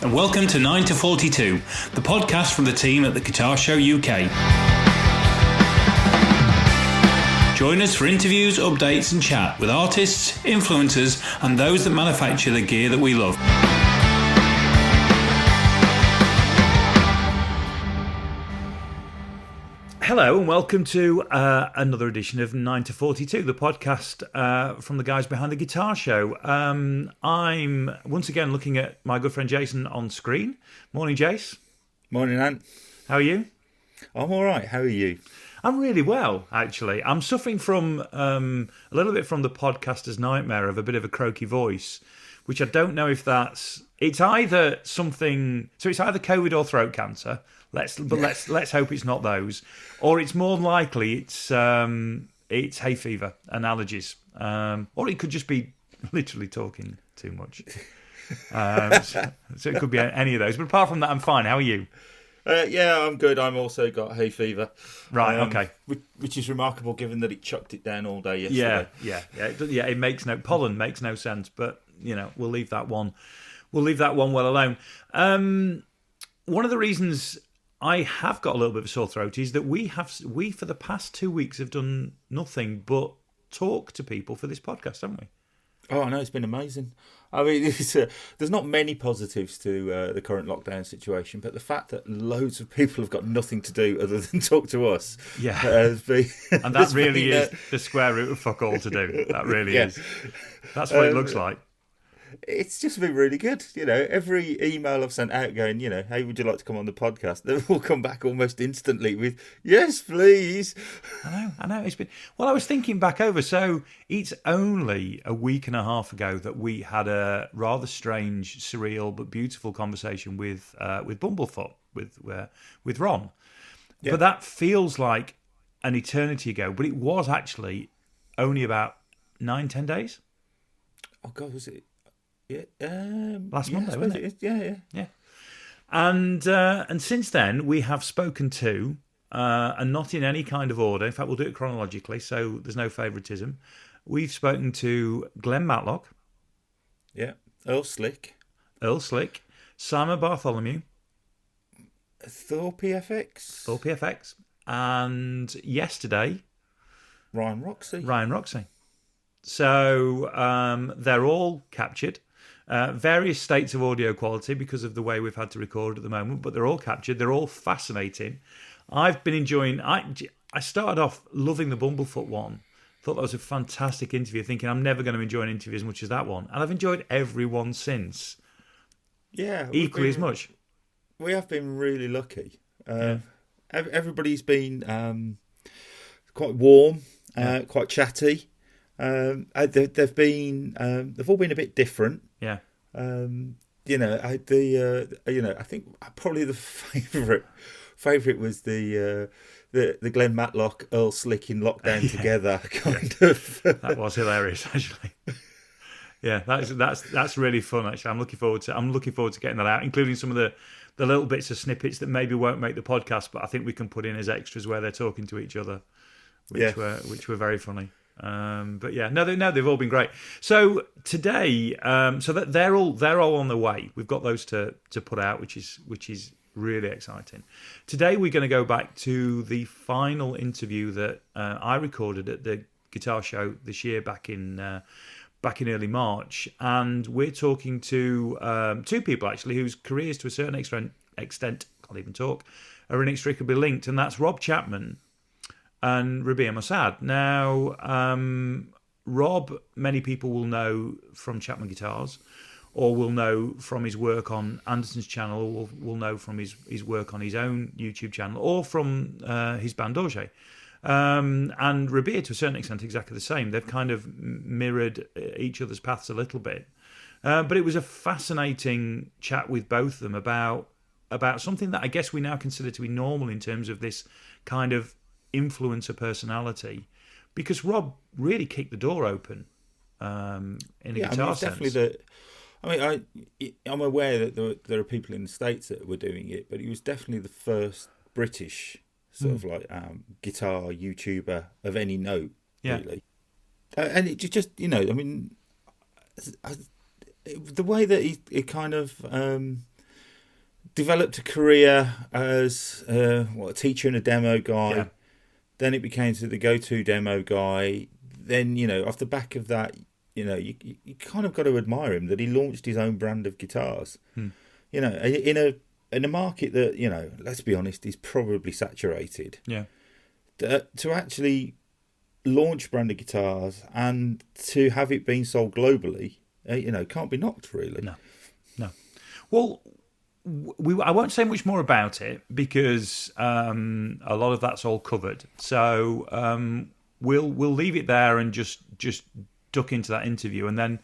and welcome to 9 to 42, the podcast from the team at the Guitar Show UK. Join us for interviews, updates and chat with artists, influencers and those that manufacture the gear that we love. Hello and welcome to another edition of 9 to 42, the podcast from the guys behind the Guitar Show. I'm once again looking at my good friend Jason on screen. Morning, Jace. Morning, Ant. How are you? I'm all right. How are you? I'm really well, actually. I'm suffering from a little bit from the podcaster's nightmare of a bit of a croaky voice, which I don't know if it's either something. So it's either COVID or throat cancer. Let's hope it's not those, or it's more than likely it's hay fever and allergies, or it could just be literally talking too much. So it could be any of those. But apart from that, I'm fine. How are you? Yeah, I'm good. I'm also got hay fever. Right. Okay. Which is remarkable, given that it chucked it down all day yesterday. Yeah. It makes pollen makes no sense, but we'll leave that one. We'll leave that one well alone. One of the reasons I have got a little bit of a sore throat is that we for the past 2 weeks have done nothing but talk to people for this podcast, haven't we? Oh, I know, it's been amazing. I mean, there's not many positives to the current lockdown situation, but the fact that loads of people have got nothing to do other than talk to us, has been, and that really is the square root of fuck all to do. That really is. That's what it looks like. It's just been really good. Every email I've sent out going, hey, would you like to come on the podcast? They've all come back almost instantly with, yes, please. I know. It's been. Well, I was thinking back over. So it's only a week and a half ago that we had a rather strange, surreal, but beautiful conversation with Bumblefoot, with Ron. Yeah. But that feels like an eternity ago. But it was actually only about 9-10 days. Oh, God, was it? Last Monday, wasn't it? Yeah. And since then we have spoken to, and not in any kind of order. In fact, we'll do it chronologically, so there's no favouritism. We've spoken to Glenn Matlock. Yeah. Earl Slick. Simon Bartholomew. Thor PFX. And yesterday, Ryan Roxy. So they're all captured. Various states of audio quality because of the way we've had to record at the moment, but they're all captured. They're all fascinating. I've been enjoying. I started off loving the Bumblefoot one. Thought that was a fantastic interview. Thinking I'm never going to enjoy an interview as much as that one, and I've enjoyed every one since. Yeah, equally as much. We have been really lucky. Everybody's been quite warm, quite chatty. They've all been a bit different. Yeah. I think probably the favourite was the Glenn Matlock Earl Slick in lockdown together kind of. That was hilarious, actually. Yeah, that's really fun. Actually, I'm looking forward to getting that out, including some of the little bits of snippets that maybe won't make the podcast, but I think we can put in as extras where they're talking to each other, which were very funny. But yeah, no, they've all been great. So today, so that they're all on the way. We've got those to put out, which is really exciting. Today we're going to go back to the final interview that I recorded at the Guitar Show this year back in early March, and we're talking to two people actually whose careers to a certain extent can't even talk, are inextricably linked, and that's Rob Chapman and Rabea Massaad. Now, Rob, many people will know from Chapman Guitars, or will know from his work on Anderton's channel, or will know from his work on his own YouTube channel, or from his band Dorje. And Rabea, to a certain extent, exactly the same. They've kind of mirrored each other's paths a little bit. But it was a fascinating chat with both of them about something that I guess we now consider to be normal in terms of this kind of influencer personality, because Rob really kicked the door open in a guitar sense. Definitely I'm aware that there are people in the States that were doing it, but he was definitely the first British sort of like guitar YouTuber of any note, really. And it just, the way that he kind of developed a career as a teacher and a demo guy. Yeah. Then it became to the go-to demo guy. Then, off the back of that, you kind of got to admire him that he launched his own brand of guitars. In a market that, let's be honest, is probably saturated. Yeah. To actually launch brand of guitars and to have it being sold globally, can't be knocked, really. No. Well, I won't say much more about it because a lot of that's all covered. So we'll leave it there and just duck into that interview, and then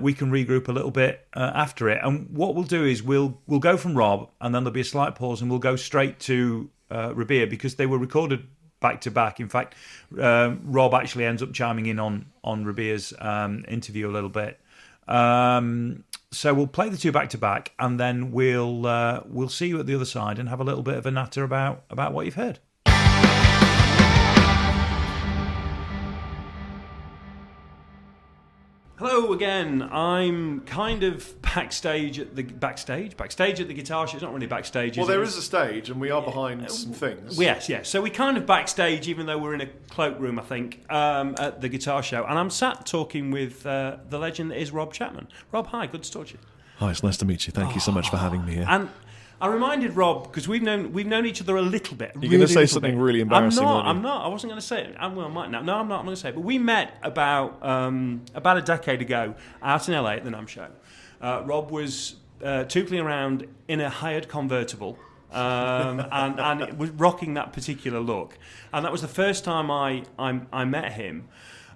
we can regroup a little bit after it. And what we'll do is we'll go from Rob, and then there'll be a slight pause, and we'll go straight to Rabea because they were recorded back to back. In fact, Rob actually ends up chiming in on Rabea's interview a little bit. So we'll play the two back to back, and then we'll see you at the other side and have a little bit of a natter about what you've heard. Hello again. I'm kind of backstage at the guitar show. It's not really backstage. Well, there is a stage, and we are behind some things. Yes. So we kind of backstage, even though we're in a cloakroom, I think, at the guitar show. And I'm sat talking with the legend that is Rob Chapman. Rob, hi. Good to talk to you. Hi, it's nice to meet you. Thank you so much for having me here. And I reminded Rob, because we've known each other a little bit. You're going to say something really embarrassing, I'm not. I wasn't going to say it. I might now. No, I'm not. I'm going to say it. But we met about a decade ago out in LA at the NAMM show. Rob was tootling around in a hired convertible. And it was rocking that particular look. And that was the first time I met him.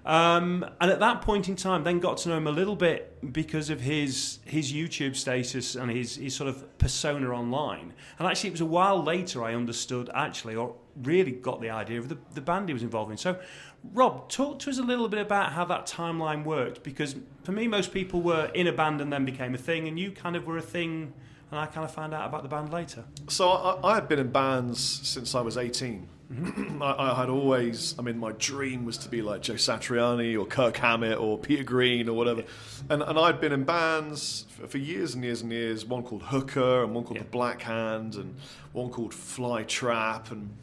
And at that point in time, then got to know him a little bit because of his YouTube status and his sort of persona online. And actually, it was a while later I understood or really got the idea of the band he was involved in. So, Rob, talk to us a little bit about how that timeline worked, because for me, most people were in a band and then became a thing, and you kind of were a thing, and I kind of found out about the band later. So I had been in bands since I was 18. Mm-hmm. I had always, my dream was to be like Joe Satriani or Kirk Hammett or Peter Green or whatever. And I'd been in bands for years and years and years, one called Hooker and one called The Black Hand and one called Fly Trap. And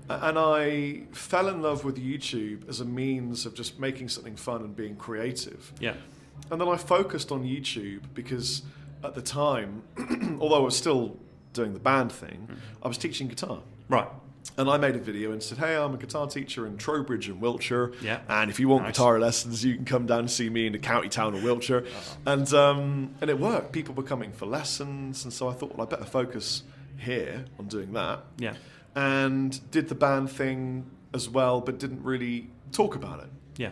I fell in love with YouTube as a means of just making something fun and being creative. Yeah. And then I focused on YouTube because at the time, although I was still doing the band thing, I was teaching guitar. Right. And I made a video and said, hey, I'm a guitar teacher in Trowbridge in Wiltshire. Yeah. And if you want guitar lessons, you can come down and see me in the county town of Wiltshire. And it worked. People were coming for lessons. And so I thought, well, I better focus here on doing that. Yeah. And did the band thing as well, but didn't really talk about it. Yeah.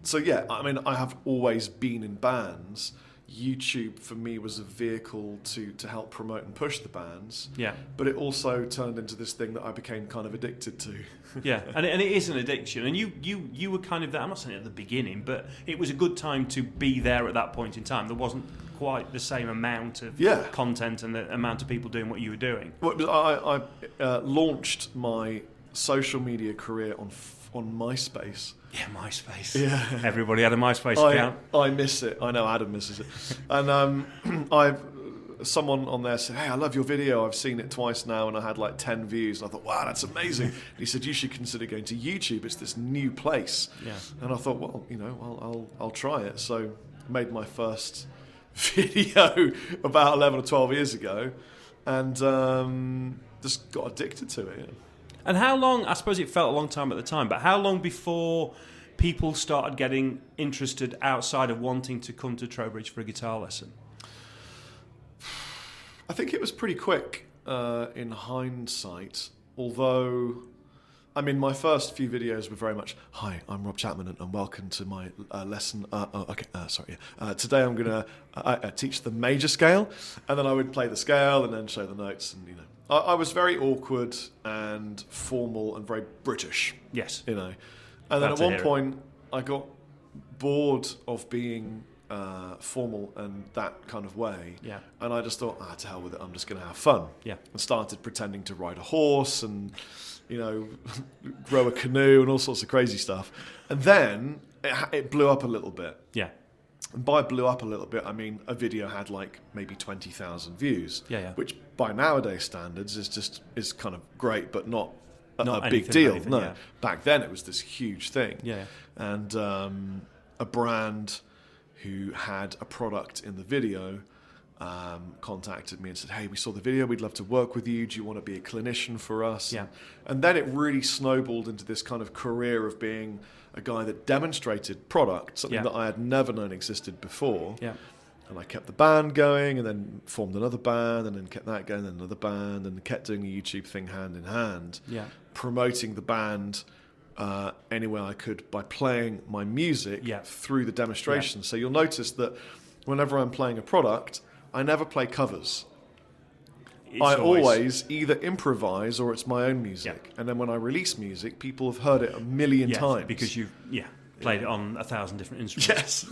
So, yeah, I have always been in bands. YouTube for me was a vehicle to help promote and push the bands. Yeah. But it also turned into this thing that I became kind of addicted to. Yeah, and it is an addiction. And you were kind of there, I'm not saying at the beginning, but it was a good time to be there at that point in time. There wasn't quite the same amount of content and the amount of people doing what you were doing. Well, I launched my social media career on MySpace. Yeah, MySpace. Yeah. Everybody had a MySpace account. I miss it. I know Adam misses it. And someone on there said, hey, I love your video. I've seen it twice now and I had like 10 views. And I thought, wow, that's amazing. And he said, you should consider going to YouTube. It's this new place. Yeah. And I thought, well, I'll try it. So I made my first video about 11 or 12 years ago and just got addicted to it. Yeah. And how long, I suppose it felt a long time at the time, but how long before people started getting interested outside of wanting to come to Trowbridge for a guitar lesson? I think it was pretty quick in hindsight, although, my first few videos were very much, hi, I'm Rob Chapman and welcome to my lesson. Today I'm going to teach the major scale, and then I would play the scale and then show the notes, and I was very awkward and formal and very British. Yes. And then at one point I got bored of being formal and that kind of way. Yeah. And I just thought, to hell with it, I'm just going to have fun. Yeah. And started pretending to ride a horse and, row a canoe and all sorts of crazy stuff. And then it blew up a little bit. Yeah. And by blew up a little bit, I mean a video had like maybe 20,000 views, which by nowadays standards is kind of great, but not a big deal. Back then it was this huge thing. And a brand who had a product in the video contacted me and said, "Hey, we saw the video. We'd love to work with you. Do you want to be a clinician for us?" And then it really snowballed into this kind of career of being a guy that demonstrated product, something that I had never known existed before. And I kept the band going, and then formed another band, and then kept that going, and another band, and kept doing the YouTube thing hand in hand, promoting the band any way I could by playing my music through the demonstration. So you'll notice that whenever I'm playing a product, I never play covers. I always either improvise or it's my own music. And then when I release music, people have heard it a million times. Because you've played it on 1,000 different instruments.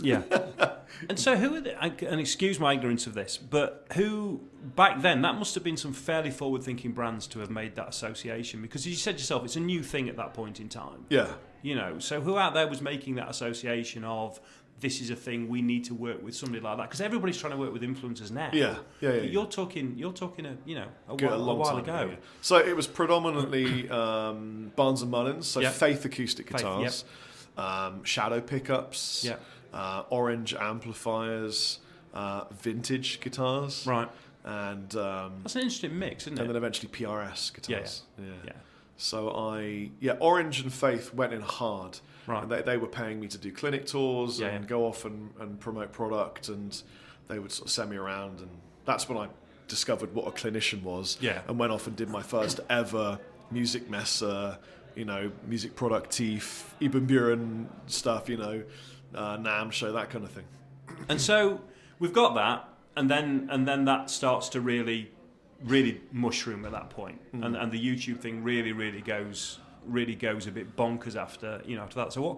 And so who are and excuse my ignorance of this, but who, back then, that must have been some fairly forward-thinking brands to have made that association, because as you said yourself, it's a new thing at that point in time. You know, so who out there was making that association of, this is a thing, we need to work with somebody like that? Because everybody's trying to work with influencers now. You're talking a while ago. So it was predominantly Barnes and Mullins, so Faith acoustic guitars, Shadow pickups, Orange amplifiers, vintage guitars, and that's an interesting mix, isn't it? And then eventually PRS guitars. So Orange and Faith went in hard. And they were paying me to do clinic tours and go off and promote product, and they would sort of send me around, and that's when I discovered what a clinician was, and went off and did my first ever music messe, music productif, Ibn Buren stuff, NAMM show, that kind of thing. And so we've got that, and then that starts to really mushroom at that point, and the YouTube thing really goes a bit bonkers after that. So what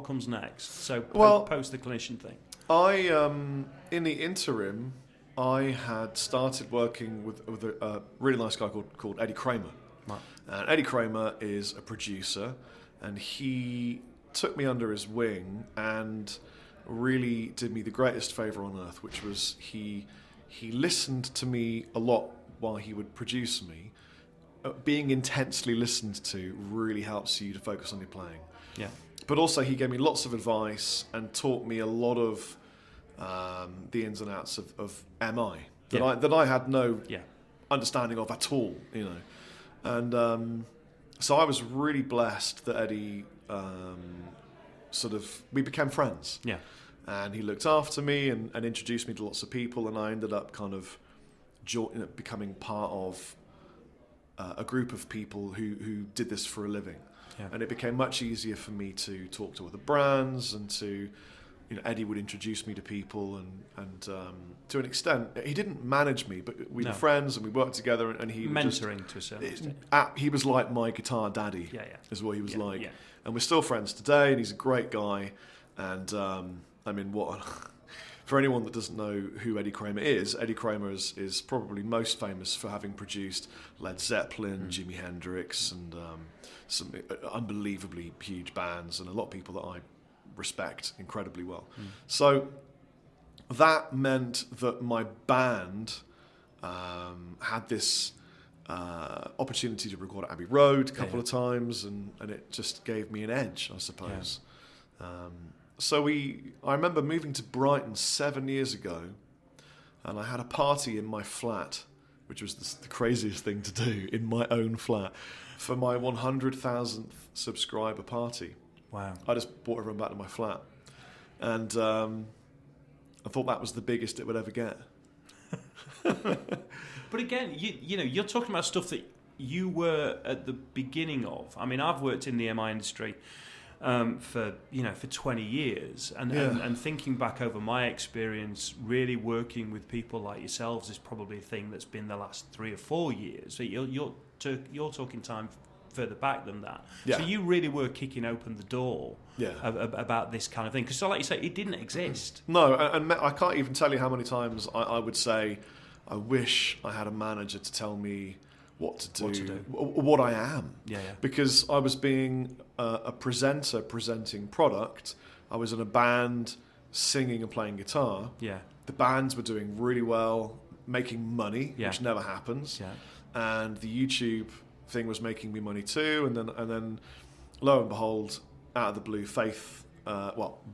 comes next? So post the clinician thing. I in the interim, I had started working with a really nice guy called Eddie Kramer. And Eddie Kramer is a producer, and he took me under his wing and really did me the greatest favour on earth, which was he listened to me a lot while he would produce me. Being intensely listened to really helps you to focus on your playing. But also he gave me lots of advice and taught me a lot of the ins and outs of MI that I had no understanding of at all, And so I was really blessed that Eddie we became friends. And he looked after me and introduced me to lots of people, and I ended up kind of becoming part of a group of people who did this for a living. And it became much easier for me to talk to other brands, and to, Eddie would introduce me to people, and to an extent, he didn't manage me, but we were friends and we worked together, and he mentoring to a certain extent. He was like my guitar daddy, is what he was like. And we're still friends today, and he's a great guy. And for anyone that doesn't know who Eddie Kramer is is probably most famous for having produced Led Zeppelin, Jimi Hendrix, and some unbelievably huge bands, and a lot of people that I respect incredibly well. So that meant that my band had this opportunity to record at Abbey Road a couple of times, and it just gave me an edge, I suppose. I remember moving to Brighton 7 years ago, and I had a party in my flat, which was the craziest thing to do, in my own flat, for my 100,000th subscriber party. Wow. I just brought everyone back to my flat. And I thought that was the biggest it would ever get. But again, you're talking about stuff that you were at the beginning of. I mean, I've worked in the MI industry for 20 years, and thinking back over my experience, really working with people like yourselves is probably a thing that's been the last 3 or 4 years. So you're talking time further back than that. So you really were kicking open the door about this kind of thing, because, like you say, it didn't exist. No, and I can't even tell you how many times I would say, I wish I had a manager to tell me what to do. What I am. Because I was being a presenter presenting product. I was in a band singing and playing guitar. Yeah. The bands were doing really well, making money, Yeah. which never happens. Yeah. And the YouTube thing was making me money too. And then, lo and behold, out of the blue,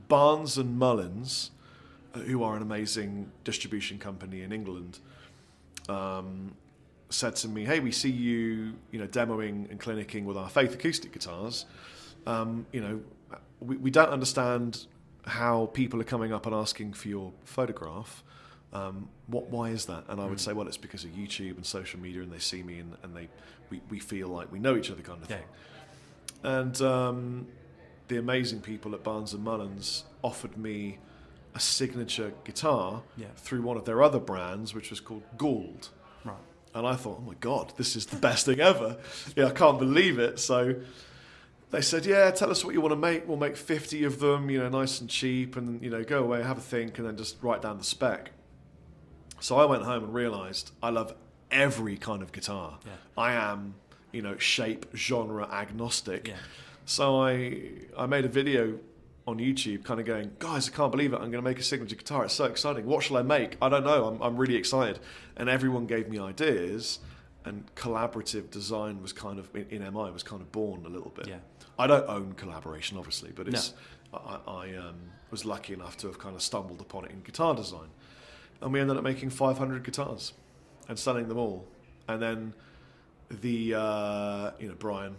Barnes and Mullins, who are an amazing distribution company in England, said to me, "Hey, we see you, demoing and clinicking with our Faith acoustic guitars. We don't understand how people are coming up and asking for your photograph. Why is that?" And I would say, well, it's because of YouTube and social media, and they see me and we feel like we know each other, kind of thing. And the amazing people at Barnes and Mullins offered me a signature guitar through one of their other brands, which was called Gould. Right. And I thought, oh my God, this is the best thing ever. I can't believe it. So they said, tell us what you want to make. We'll make 50 of them, nice and cheap, and, go away, have a think, and then just write down the spec. So I went home and realised I love every kind of guitar. Yeah. I am, shape, genre agnostic. Yeah. So I made a video on YouTube kind of going, guys, I can't believe it. I'm going to make a signature guitar. It's so exciting. What shall I make? I don't know. I'm really excited. And everyone gave me ideas, and collaborative design was kind of, in MI, was kind of born a little bit. Yeah. I don't own collaboration, obviously, but it's I was lucky enough to have kind of stumbled upon it in guitar design. And we ended up making 500 guitars and selling them all. And then the, Brian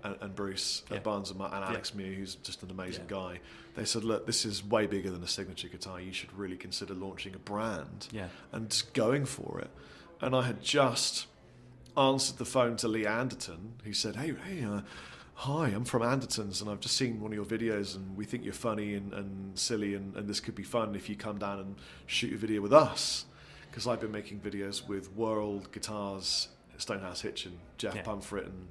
and Bruce at Barnes and Alex Mew, who's just an amazing guy, they said, look, this is way bigger than a signature guitar. You should really consider launching a brand and just going for it. And I had just answered the phone to Lee Anderton, who said, hey, hi, I'm from Anderton's, and I've just seen one of your videos, and we think you're funny and silly, and this could be fun if you come down and shoot a video with us. Because I've been making videos with World Guitars, Stonehouse Hitchin, Jeff Pumfret, and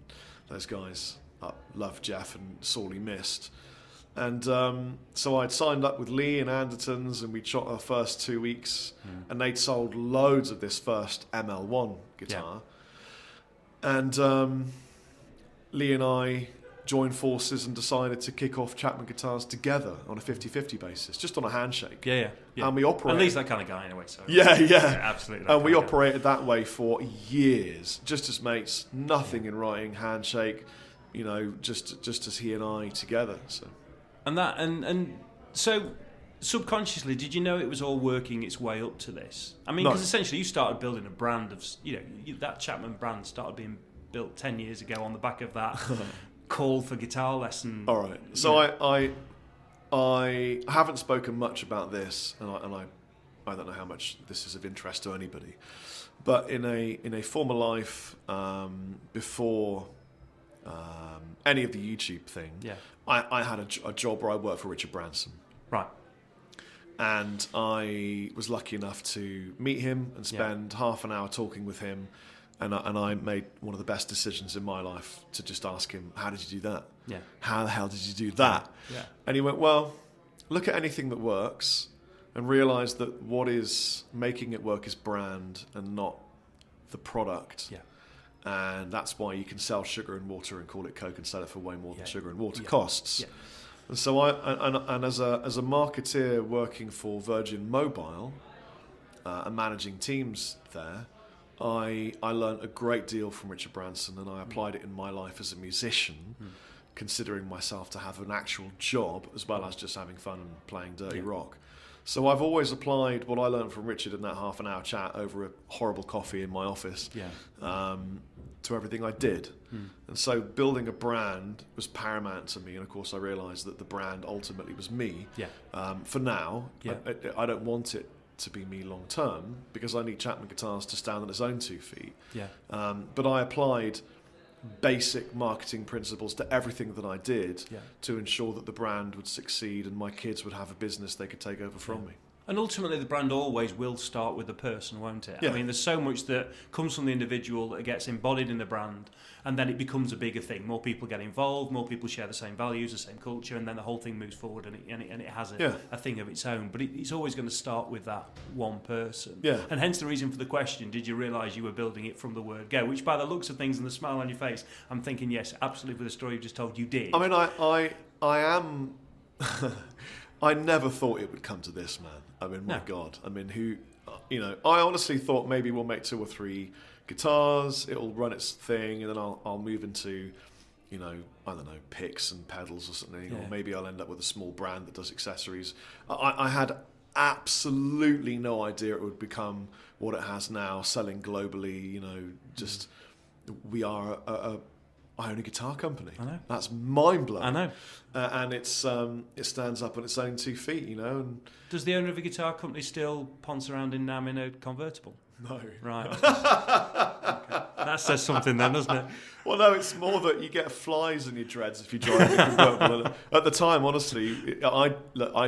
those guys. I love Jeff and sorely missed. And so I'd signed up with Lee and Anderton's, and we'd shot our first 2 weeks, and they'd sold loads of this first ML1 guitar. And Lee and I joined forces and decided to kick off Chapman Guitars together on a 50-50 basis, just on a handshake. Yeah. And we operated... And Lee's that kind of guy anyway. So Yeah, absolutely. And we operated that way for years, just as mates, nothing in writing, handshake, just as he and I together. So. And so subconsciously, did you know it was all working its way up to this? I mean, because essentially you started building a brand of, that Chapman brand started being built 10 years ago on the back of that call for guitar lesson. All right. So I haven't spoken much about this, and I don't know how much this is of interest to anybody. But in a former life, before any of the YouTube thing, I had a job where I worked for Richard Branson. Right. And I was lucky enough to meet him and spend half an hour talking with him. And I made one of the best decisions in my life to just ask him, how did you do that? Yeah. How the hell did you do that? Yeah. And he went, well, look at anything that works and realise that what is making it work is brand and not the product. Yeah. And that's why you can sell sugar and water and call it Coke and sell it for way more than sugar and water Yeah. costs. Yeah. And so as a marketeer working for Virgin Mobile and managing teams there, I learned a great deal from Richard Branson, and I applied it in my life as a musician, considering myself to have an actual job as well as just having fun and playing dirty rock. So I've always applied what I learned from Richard in that half an hour chat over a horrible coffee in my office to everything I did. And so building a brand was paramount to me, and of course I realised that the brand ultimately was me. For now, I don't want it to be me long term, because I need Chapman Guitars to stand on its own 2 feet. But I applied basic marketing principles to everything that I did to ensure that the brand would succeed and my kids would have a business they could take over from me. And ultimately, the brand always will start with the person, won't it? Yeah. I mean, there's so much that comes from the individual that gets embodied in the brand, and then it becomes a bigger thing. More people get involved, more people share the same values, the same culture, and then the whole thing moves forward, and it has a thing of its own. But it's always going to start with that one person. Yeah. And hence the reason for the question, did you realise you were building it from the word go? Which, by the looks of things and the smile on your face, I'm thinking, yes, absolutely, with the story you've just told, you did. I mean, I am... I never thought it would come to this, man. I mean, my God. I mean, I honestly thought maybe we'll make 2 or 3 guitars, it'll run its thing, and then I'll move into, I don't know, picks and pedals or something, or maybe I'll end up with a small brand that does accessories. I had absolutely no idea it would become what it has now, selling globally, just we are I own a guitar company. I know. That's mind-blowing. I know. And it stands up on its own 2 feet, And does the owner of a guitar company still ponce around in Nam in a convertible? No. Right. Okay. That says something then, doesn't it? Well, no, it's more that you get flies in your dreads if you drive a convertible. At the time, honestly, I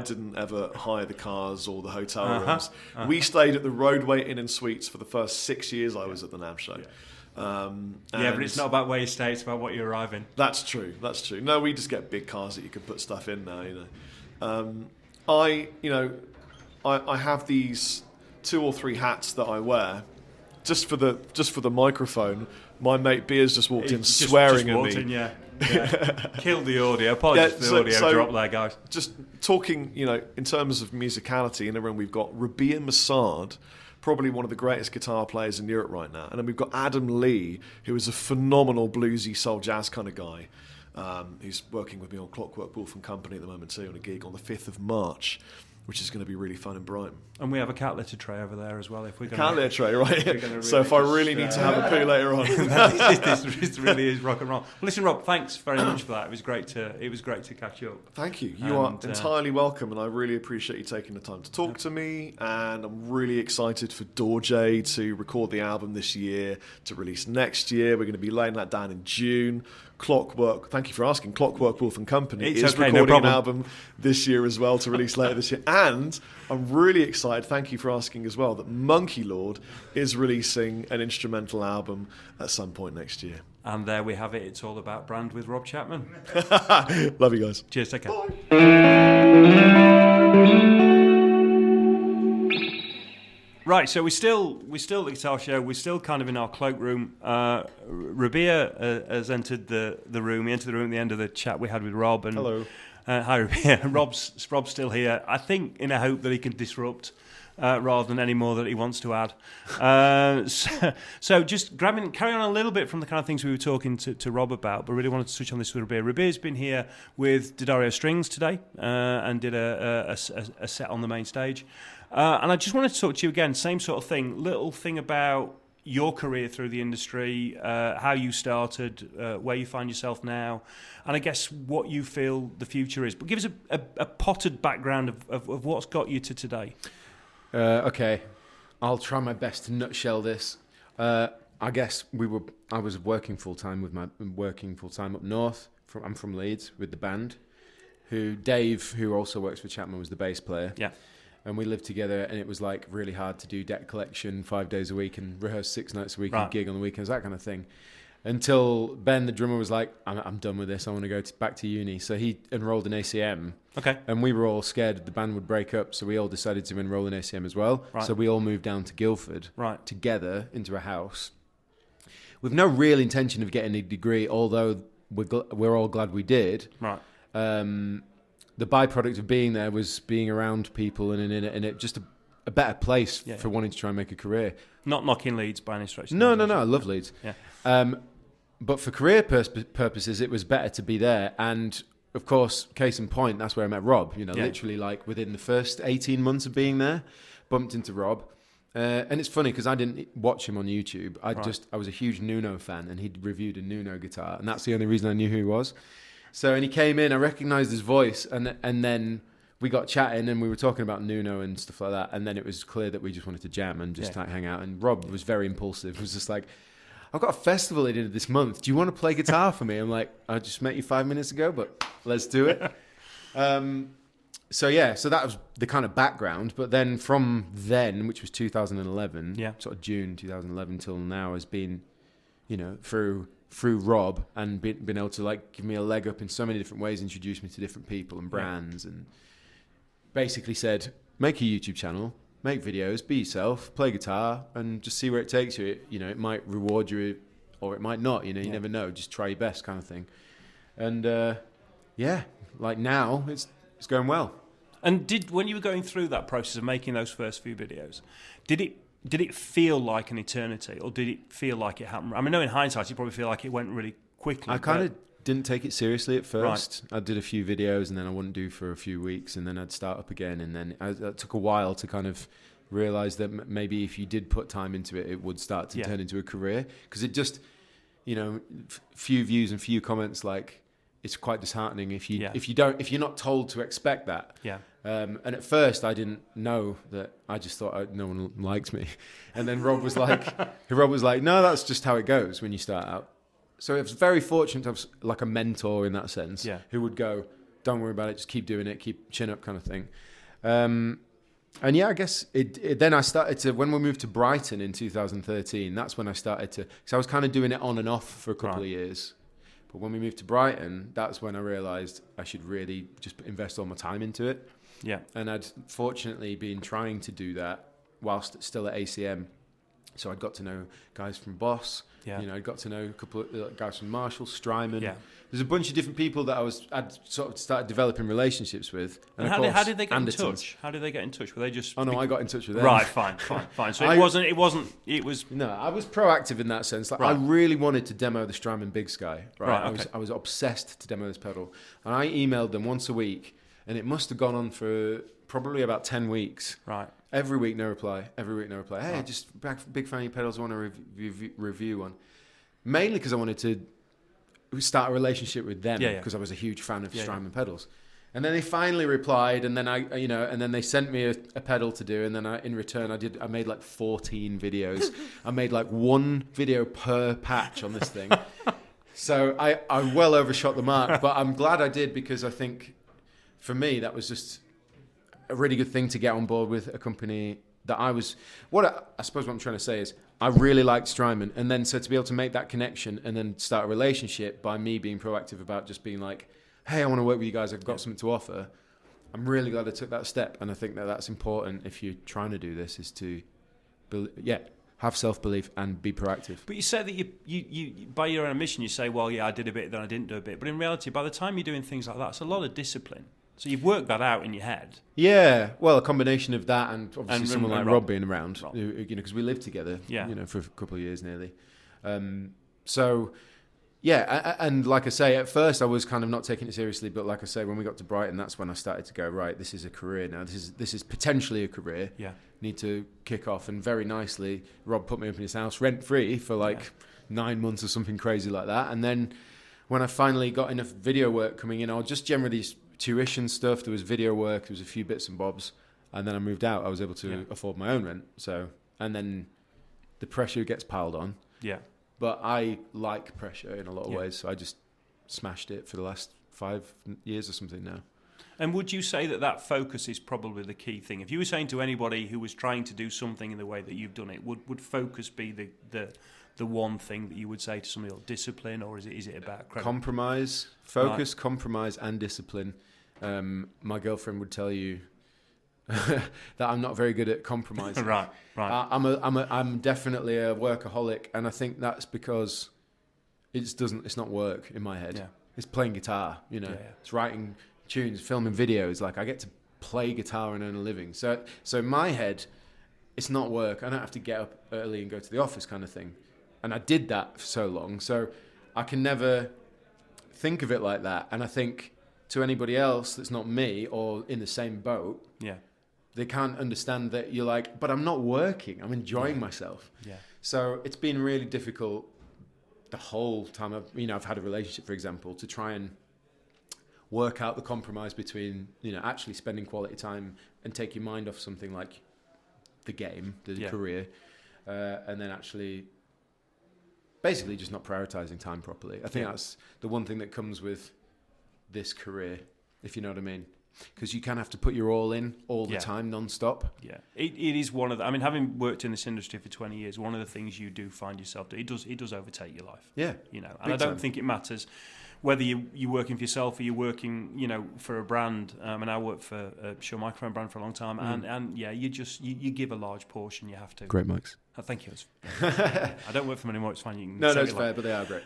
didn't ever hire the cars or the hotel rooms. We stayed at the Roadway Inn and Suites for the first 6 years I was at the NAMM show. Yeah. But it's not about where you stay; it's about what you arrive in. That's true. No, we just get big cars that you can put stuff in now. I have these 2 or 3 hats that I wear just for the microphone. My mate Beers just walked in swearing at me. Yeah. Killed the audio. Apologies for the audio drop there, guys. Just talking, in terms of musicality, in the room we've got Rabea Massaad, probably one of the greatest guitar players in Europe right now. And then we've got Adam Lee, who is a phenomenal bluesy soul jazz kind of guy, who's working with me on Clockwork Wolf and Company at the moment too, on a gig on the 5th of March, which is going to be really fun in Brighton. And we have a cat litter tray over there as well. If we're going cat litter tray, right? So if I really need to have a poo later on, this really is rock and roll. Well, listen, Rob, thanks very much for that. It was great to catch up. Thank you. You are entirely welcome, and I really appreciate you taking the time to talk to me. And I'm really excited for Dorje to record the album this year, to release next year. We're going to be laying that down in June. Clockwork, thank you for asking. Clockwork Wolf and Company is recording an album this year as well to release later this year. And I'm really excited, thank you for asking as well, that Monkey Lord is releasing an instrumental album at some point next year. And there we have it. It's all about brand with Rob Chapman. Love you guys. Cheers, take care. Right, so we're still at the guitar show. We're still kind of in our cloakroom. Rabea has entered the room. He entered the room at the end of the chat we had with Rob. And, hello. Hi, Rabea. Rob's still here. I think in a hope that he can disrupt rather than any more that he wants to add. So just carry on a little bit from the kind of things we were talking to Rob about, but really wanted to switch on this with Rabea. Rabea's been here with D'Addario Strings today and did a set on the main stage. And I just wanted to talk to you again, same sort of thing, little thing about your career through the industry, how you started, where you find yourself now, and I guess what you feel the future is. But give us a potted background of what's got you to today. Okay, I'll try my best to nutshell this. I guess I was working full time up north. I'm from Leeds with the band. Dave, who also works for Chapman, was the bass player. Yeah. And we lived together, and it was like really hard to do deck collection 5 days a week and rehearse 6 nights a week and gig on the weekends, that kind of thing. Until Ben, the drummer, was like, I'm done with this. I want to go back to uni. So he enrolled in ACM. Okay. And we were all scared the band would break up, so we all decided to enroll in ACM as well. Right. So we all moved down to Guildford together into a house with no real intention of getting a degree, although we're all glad we did. Right. The byproduct of being there was being around people and in it just a better place for wanting to try and make a career. Not knocking Leeds by any stretch. No, I love Leeds. Yeah. But for career purposes, it was better to be there. And of course, case in point, that's where I met Rob. Literally like within the first 18 months of being there, bumped into Rob. And it's funny because I didn't watch him on YouTube. I was a huge Nuno fan, and he'd reviewed a Nuno guitar, and that's the only reason I knew who he was. So, and he came in, I recognised his voice, and then we got chatting, and we were talking about Nuno and stuff like that, and then it was clear that we just wanted to jam and just hang out, and Rob was very impulsive. He was just like, I've got a festival at the end of this month. Do you want to play guitar for me? I'm like, I just met you 5 minutes ago, but let's do it. So that was the kind of background, but then from then, which was 2011, sort of June 2011 till now, has been, through Rob, and been able to like give me a leg up in so many different ways, introduce me to different people and brands, and basically said, make a YouTube channel, make videos, be yourself, play guitar, and just see where it takes you. It might reward you or it might not, you never know, just try your best kind of thing. And like now it's going well. And when you were going through that process of making those first few videos, did it feel like an eternity, or did it feel like it happened? I mean, no, in hindsight, you probably feel like it went really quickly. I kind of didn't take it seriously at first. Right. I did a few videos, and then I wouldn't do for a few weeks, and then I'd start up again, and then it took a while to kind of realize that maybe if you did put time into it, it would start to turn into a career. Because it just, few views and few comments, like, it's quite disheartening if you're not told to expect that. Yeah. And at first I didn't know that. I just thought no one likes me. And then Rob was like, no, that's just how it goes when you start out. So I was very fortunate to have like a mentor in that sense, who would go, don't worry about it, just keep doing it, keep chin up, kind of thing. And yeah, I guess then I started to, when we moved to Brighton in 2013, that's when I started to, because I was kind of doing it on and off for a couple of years. But when we moved to Brighton, that's when I realised I should really just invest all my time into it. Yeah. And I'd fortunately been trying to do that whilst still at ACM. So I'd got to know guys from Boss. Yeah. I'd got to know a couple of guys from Marshall, Strymon. Yeah. There's a bunch of different people that I'd sort of started developing relationships with. And of how course, did they get Anderton. in touch? How did they get in touch? Were they just... Oh, no, I got in touch with them. Right, fine. So it was... No, I was proactive in that sense. Like, I really wanted to demo the Strymon Big Sky. Right? Okay. I was obsessed to demo this pedal. And I emailed them once a week, and it must have gone on for probably about 10 weeks. Right. Every week, no reply. Hey, just big fan of your pedals, I want to review one. Mainly because I wanted to start a relationship with them, because I was a huge fan of Strymon pedals. And then they finally replied, and then and then they sent me a pedal to do, and then in return I made like 14 videos. I made like one video per patch on this thing. So I well overshot the mark, but I'm glad I did, because I think for me that was just a really good thing to get on board with a company that I suppose what I'm trying to say is I really liked Strymon, and then so to be able to make that connection and then start a relationship by me being proactive about just being like, hey, I want to work with you guys, I've got something to offer. I'm really glad I took that step, and I think that that's important if you're trying to do this, is to have self-belief and be proactive. But you said that you by your own admission, you say, well, yeah, I did a bit, then I didn't do a bit. But in reality, by the time you're doing things like that, it's a lot of discipline. So you've worked that out in your head. Yeah, well, a combination of that and obviously someone like Rob being around, because we lived together, for a couple of years nearly. So, yeah, and like I say, at first I was kind of not taking it seriously, but like I say, when we got to Brighton, that's when I started to go, right, this is a career now. This is potentially a career. Yeah. Need to kick off, and very nicely, Rob put me up in his house rent-free for 9 months or something crazy like that. And then when I finally got enough video work coming in, I was just generally tuition stuff, there was video work, there was a few bits and bobs, and then I moved out. I was able to afford my own rent. So, and then the pressure gets piled on. Yeah. But I like pressure in a lot of ways, so I just smashed it for the last 5 years or something now. And would you say that focus is probably the key thing? If you were saying to anybody who was trying to do something in the way that you've done it, would focus be the one thing that you would say to somebody, or discipline, or is it about credit? Compromise, focus, compromise, and discipline. My girlfriend would tell you that I'm not very good at compromising. Right. I'm definitely a workaholic, and I think that's because it's not work in my head. Yeah. It's playing guitar, It's writing tunes, filming videos. Like, I get to play guitar and earn a living. So in my head, it's not work. I don't have to get up early and go to the office, kind of thing. And I did that for so long, so I can never think of it like that. And I think to anybody else that's not me or in the same boat, they can't understand that you're like, but I'm not working, I'm enjoying myself. Yeah. So it's been really difficult the whole time I've had a relationship, for example, to try and work out the compromise between, actually spending quality time and take your mind off something like the game, the career, and then actually basically just not prioritizing time properly. I think that's the one thing that comes with this career, if you know what I mean. Because you kind of have to put your all in all the time, non-stop. Yeah, it is one of the... I mean, having worked in this industry for 20 years, one of the things you do find yourself doing, it does overtake your life. Yeah. And I don't think it matters whether you're working for yourself or you're working, for a brand. And I worked for a Shure microphone brand for a long time. And you give a large portion, you have to. Great mics. Oh, thank you. I don't work for them anymore, it's fine. You can no, it's fair, but they are great.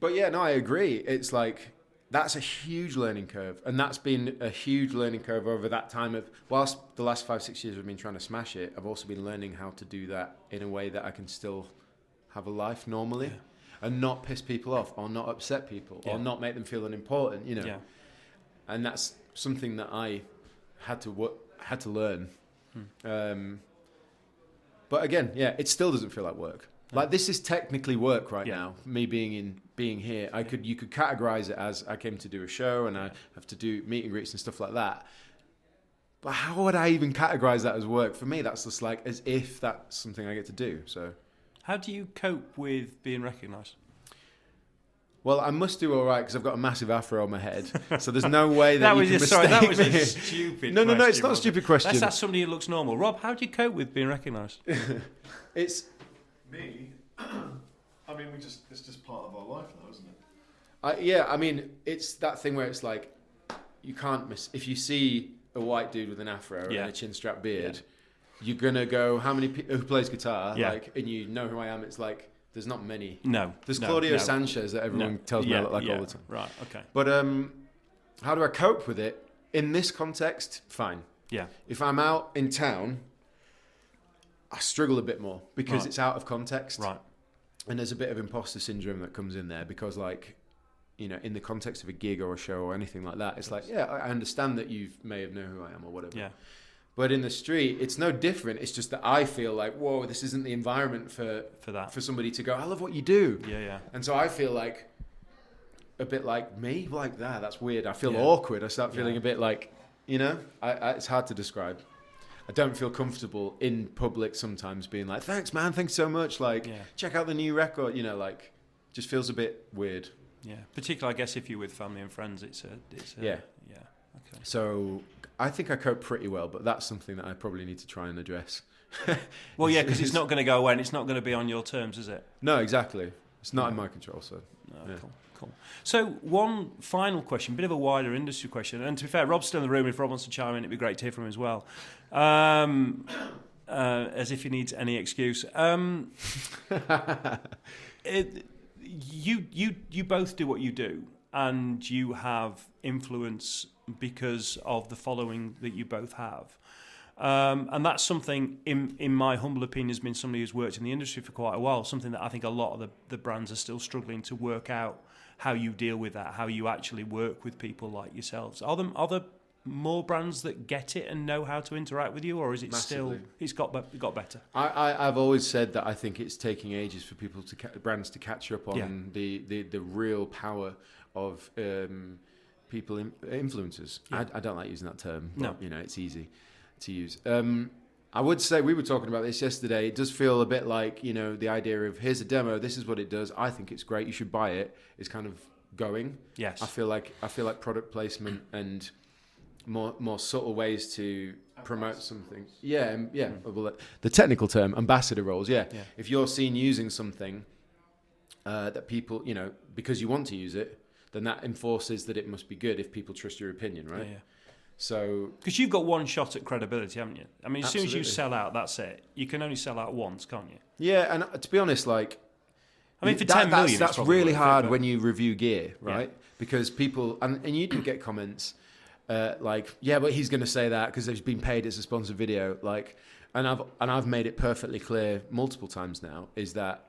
But yeah, no, I agree. It's like, that's a huge learning curve, and that's been a huge learning curve over that time of, whilst the last 5-6 years I've been trying to smash it, I've also been learning how to do that in a way that I can still have a life normally and not piss people off or not upset people or not make them feel unimportant, you know. Yeah. And that's something that I had to learn. But again, it still doesn't feel like work. Like, this is technically work right now. Me being here, you could categorize it as I came to do a show and I have to do meet and greets and stuff like that. But how would I even categorize that as work? For me, that's just like as if that's something I get to do. So, how do you cope with being recognised? Well, I must do all right because I've got a massive afro on my head. So there's no way that you can mistake sorry, that was me. a stupid No, question, it's not a stupid question. Let's ask somebody who looks normal. Rob, how do you cope with being recognised? It's Me? I mean, it's just part of our life now, isn't it? I mean, it's that thing where it's like, you can't miss. If you see a white dude with an afro and a chin strap beard, you're gonna go, how many people who plays guitar? Like, and you know who I am. It's like, there's not many. No. There's Claudio Sanchez that everyone tells me I look like all the time. Right. Okay. But how do I cope with it in this context? Fine. Yeah. If I'm out in town, I struggle a bit more because it's out of context. Right. And there's a bit of imposter syndrome that comes in there because, like, you know, in the context of a gig or a show or anything like that, it's like, I understand that you may have known who I am or whatever. Yeah. But in the street, it's no different. It's just that I feel like, whoa, this isn't the environment for somebody to go, I love what you do. Yeah. And so I feel like a bit like me, like that. That's weird. I feel awkward. I start feeling a bit like, you know, it's hard to describe. I don't feel comfortable in public sometimes being like, thanks, man. Thanks so much. Like, check out the new record. You know, like, just feels a bit weird. Yeah. Particularly, I guess, if you're with family and friends, it's a yeah. Okay. So I think I cope pretty well, but that's something that I probably need to try and address. Well, yeah, because it's not going to go away and it's not going to be on your terms, is it? No, exactly. It's not in my control, so. Cool. So one final question, bit of a wider industry question, and to be fair, Rob's still in the room. If Rob wants to chime in, it'd be great to hear from him as well. As if he needs any excuse. You both do what you do, and you have influence because of the following that you both have. And that's something, in my humble opinion, has been somebody who's worked in the industry for quite a while, something that I think a lot of the brands are still struggling to work out how you deal with that, how you actually work with people like yourselves. Are there more brands that get it and know how to interact with you, or is it Massively. still, it's got better? I've always said that I think it's taking ages for people brands to catch up on the real power of people influencers. I don't like using that term, but you know, it's easy to use. I would say, we were talking about this yesterday, it does feel a bit like, you know, the idea of here's a demo, this is what it does, I think it's great, you should buy it, is kind of going. Yes. I feel like product placement and more subtle ways to promote something. Yeah. Well, the technical term, ambassador roles, If you're seen using something that people, you know, because you want to use it, then that enforces that it must be good if people trust your opinion, right? Yeah. So, because you've got one shot at credibility, haven't you? I mean, as Absolutely. soon as you sell out, that's it. You can only sell out once, can't you? Yeah, and to be honest, like, I mean, for 10 million, that's probably really worth it, hard but when you review gear, right? Because people, and you do get comments like, yeah, but he's going to say that because they've been paid as a sponsored video, like, and I've made it perfectly clear multiple times now, is that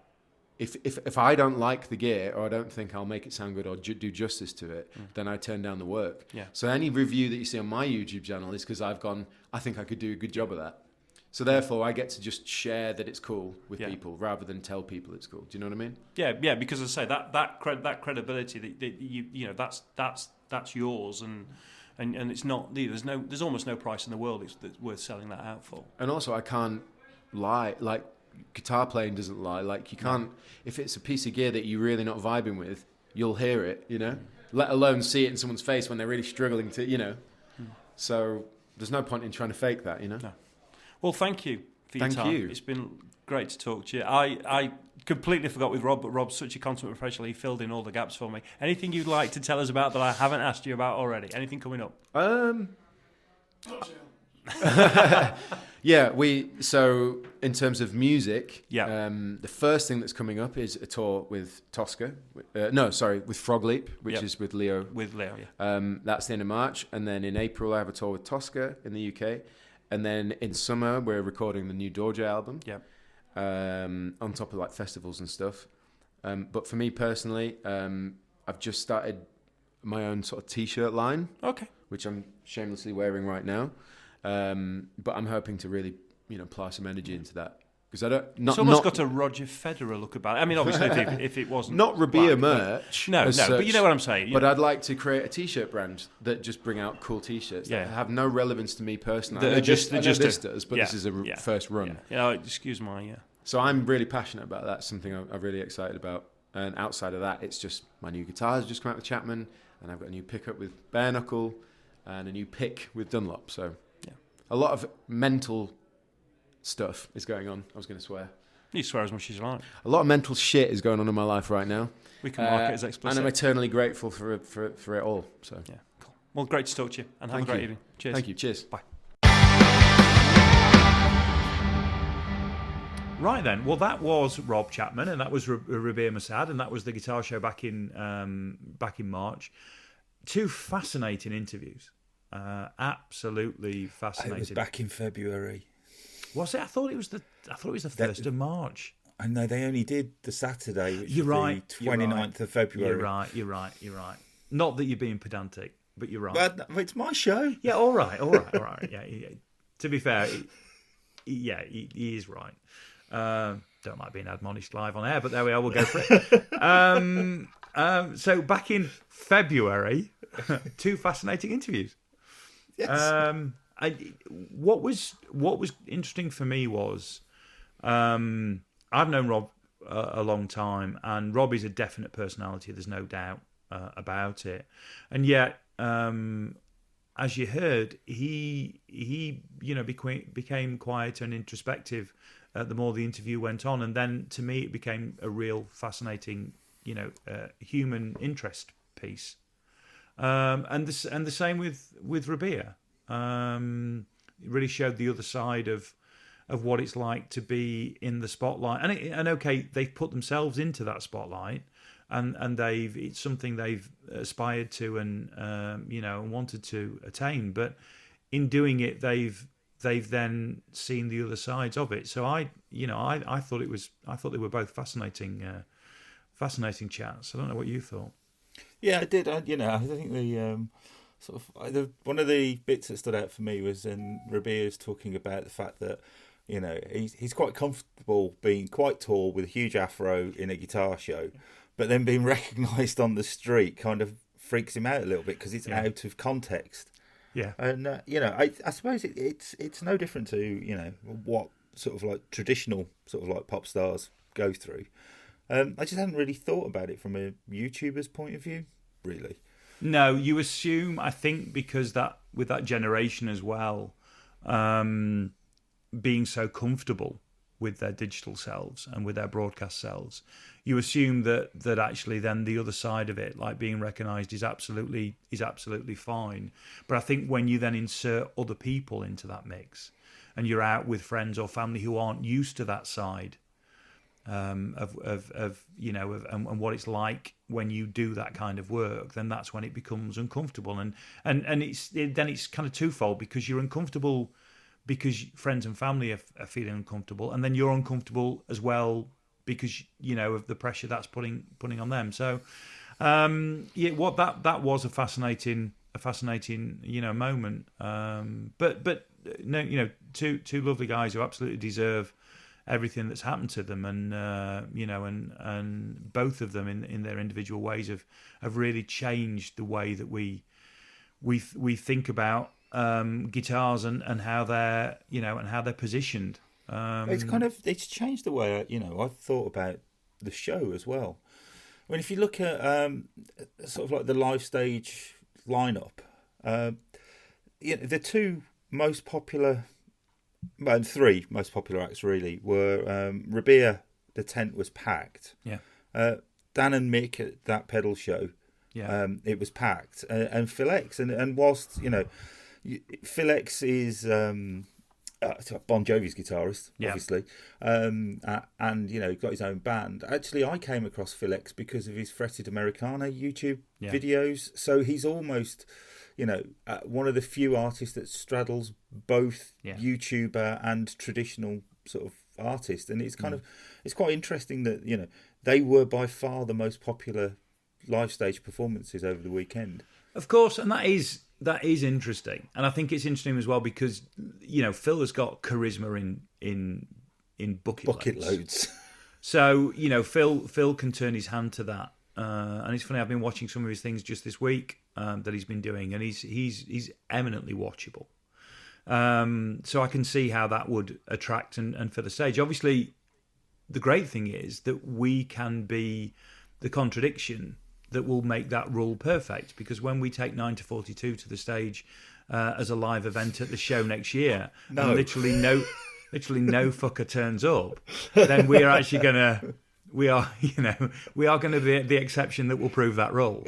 if I don't like the gear, or I don't think I'll make it sound good or do justice to it, then I turn down the work. Yeah. So any review that you see on my YouTube channel is because I've gone, I think I could do a good job of that. So therefore, I get to just share that it's cool with people rather than tell people it's cool. Do you know what I mean? Yeah. Because as I say, that credibility that you know, that's yours, and it's not. There's almost no price in the world that's worth selling that out for. And also, I can't lie. Like, guitar playing doesn't lie. Like, you can't, if it's a piece of gear that you're really not vibing with, you'll hear it, you know, let alone see it in someone's face when they're really struggling to, you know. So there's no point in trying to fake that, you know. No. Well, thank you for your time. Thank you. It's been great to talk to you. I completely forgot with Rob, but Rob's such a consummate professional. He filled in all the gaps for me. Anything you'd like to tell us about that I haven't asked you about already? Anything coming up? So in terms of music, Yeah. the first thing that's coming up is a tour with Toska. With Frog Leap, which Yep. is with Leo. With Leo, yeah. That's the end of March, and then in April I have a tour with Toska in the UK, and then in summer we're recording the new Dorje album. Yeah. On top of like festivals and stuff. But for me personally, I've just started my own sort of t-shirt line. Okay. Which I'm shamelessly wearing right now. But I'm hoping to really, apply some energy into that. Because I don't... It's almost got a Roger Federer look about it. I mean, obviously, if it wasn't... Not Rabea black, merch. No, but you know what I'm saying. But I'd like to create a t-shirt brand that just bring out cool t-shirts that have no relevance to me personally. That this does, but yeah, this is a first run. Yeah, excuse my... So I'm really passionate about that. That's something I'm really excited about. And outside of that, it's just my new guitars just come out with Chapman, and I've got a new pickup with bare knuckle, and a new pick with Dunlop. So a lot of mental stuff is going on. I was going to swear. You swear as much as you like. A lot of mental shit is going on in my life right now. We can mark it as explicit. And I'm eternally grateful for it all. So yeah, cool. Well, great to talk to you, and have a great evening. Cheers. Thank you. Cheers. Bye. Right then, well that was Rob Chapman, and that was Rabea Massaad, and that was the guitar show back in March. Two fascinating interviews, absolutely fascinating. It was back in February. Was it? I thought it was the 1st of March. I know they only did the Saturday, which You're is right. the 29th of February. You're right. Not that you're being pedantic, but you're right. But it's my show. Yeah, all right. Yeah. To be fair, he is right. Don't like being admonished live on air, but there we are. We'll go for it. So back in February, two fascinating interviews. Yes. What was interesting for me was I've known Rob a long time, and Rob is a definite personality. There's no doubt about it, and yet. As you heard, he became quieter and introspective the more the interview went on, and then to me it became a real fascinating, human interest piece. And the same with Rabea. It really showed the other side of what it's like to be in the spotlight, and okay, they've put themselves into that spotlight. And it's something they've aspired to and wanted to attain. But in doing it, they've then seen the other sides of it. So I thought they were both fascinating chats. I don't know what you thought. Yeah, I did. I think the one of the bits that stood out for me was in Rabea's talking about the fact that he's quite comfortable being quite tall with a huge afro in a guitar show. But then being recognised on the street kind of freaks him out a little bit because it's out of context. Yeah, and I suppose it's no different to what sort of like traditional sort of like pop stars go through. I just hadn't really thought about it from a YouTuber's point of view, really. No, you assume, I think, because that with that generation as well, being so comfortable with their digital selves and with their broadcast selves, you assume that actually then the other side of it, like being recognised, is absolutely fine. But I think when you then insert other people into that mix, and you're out with friends or family who aren't used to that side and what it's like when you do that kind of work, then that's when it becomes uncomfortable, and it's kind of twofold, because you're uncomfortable because friends and family are feeling uncomfortable, and then you're uncomfortable as well because of the pressure that's putting on them. So what that was a fascinating moment. But no, two lovely guys who absolutely deserve everything that's happened to them, and and both of them in their individual ways have really changed the way that we think about guitars and how they're and how they're positioned. It's changed the way I've thought about the show as well. I mean, if you look at sort of like the live stage lineup, the two most popular, well, three most popular acts really were Rabea. The tent was packed. Yeah. Dan and Mick at that pedal show. Yeah. It was packed, and Phil X, and whilst Phil X is Bon Jovi's guitarist, Yeah. obviously, and got his own band. Actually, I came across Phil X because of his Fretted Americana YouTube videos. So he's almost, one of the few artists that straddles both YouTuber and traditional sort of artist, and it's kind of it's quite interesting that they were by far the most popular live stage performances over the weekend. Of course, and that is interesting, and I think it's interesting as well because Phil has got charisma in bucket loads. So Phil can turn his hand to that, and it's funny. I've been watching some of his things just this week that he's been doing, and he's eminently watchable. So I can see how that would attract and fill the stage. Obviously, the great thing is that we can be the contradiction that will make that rule perfect, because when we take 9 to 42 to the stage as a live event at the show next year, and literally no fucker turns up, then we are actually we are going to be the exception that will prove that rule.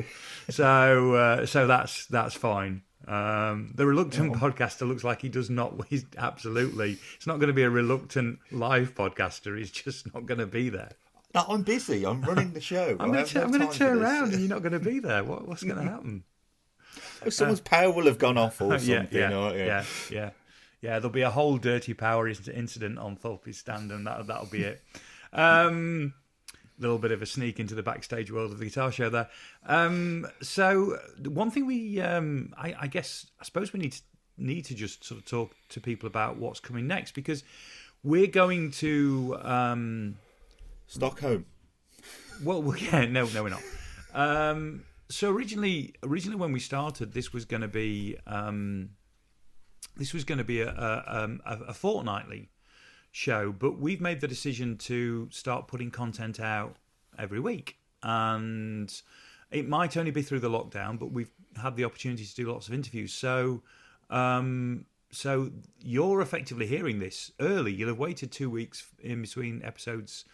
So that's fine. The reluctant podcaster looks like he's absolutely, it's not going to be a reluctant live podcaster. He's just not going to be there. No, I'm busy. I'm running the show. I'm going to turn around and you're not going to be there. What's going to happen? Someone's power will have gone off or something. Yeah. There'll be a whole dirty power incident on Thorpe's stand, and that'll be it. Little bit of a sneak into the backstage world of the guitar show there. So one thing I suppose we need to just sort of talk to people about what's coming next, because we're going to Stockholm. Well, yeah, no, we're not. So originally when we started, this was going to be a fortnightly show, but we've made the decision to start putting content out every week, and it might only be through the lockdown, but we've had the opportunity to do lots of interviews. So you're effectively hearing this early. You'll have waited 2 weeks in between episodes